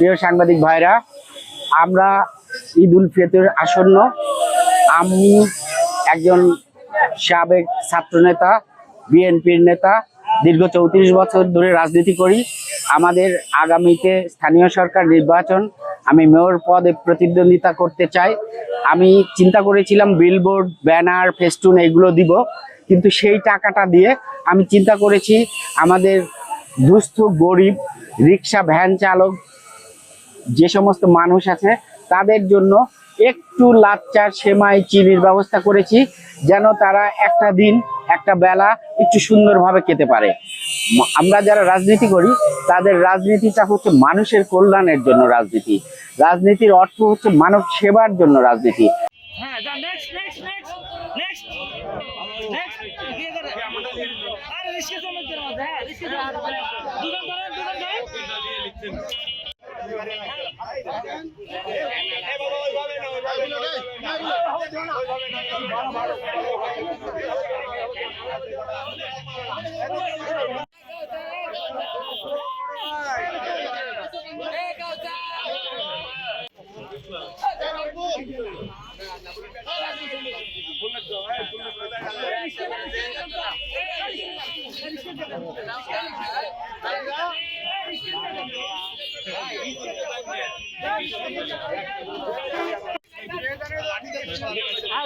প্রিয় সাংবাদিক ভাইরা, আমরা ঈদ উল ফিতর আসন্ন। আমি একজন সাবেক ছাত্রনেতা, বিএনপির নেতা, দীর্ঘ 34 বছর ধরে রাজনীতি করি। আমাদের আগামীতে স্থানীয় সরকার নির্বাচন, আমি মেয়র পদে প্রতিদ্বন্দ্বিতা করতে চাই। আমি চিন্তা করেছিলাম বিলবোর্ড, ব্যানার, ফেস্টুন এগুলো দিব, কিন্তু সেই টাকাটা দিয়ে আমি চিন্তা করেছি আমাদের দুস্থ গরিব রিক্সা ভ্যান চালক যে সমস্ত মানুষ আছে তাদের জন্য একটু লাচ্চা, সেমাই, চিনির ব্যবস্থা করেছি, যেন তারা একটা দিন একটা বেলা একটু সুন্দরভাবে খেতে পারে। আমরা যারা রাজনীতি করি তাদের রাজনীতিটা হচ্ছে মানুষের কল্যাণের জন্য রাজনীতি। রাজনীতির অর্থ হচ্ছে মানব সেবার জন্য রাজনীতি।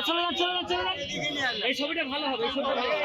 চলে যান, এই ছবিটা ভালো হবে, এই ছবিটা ভালো হবে।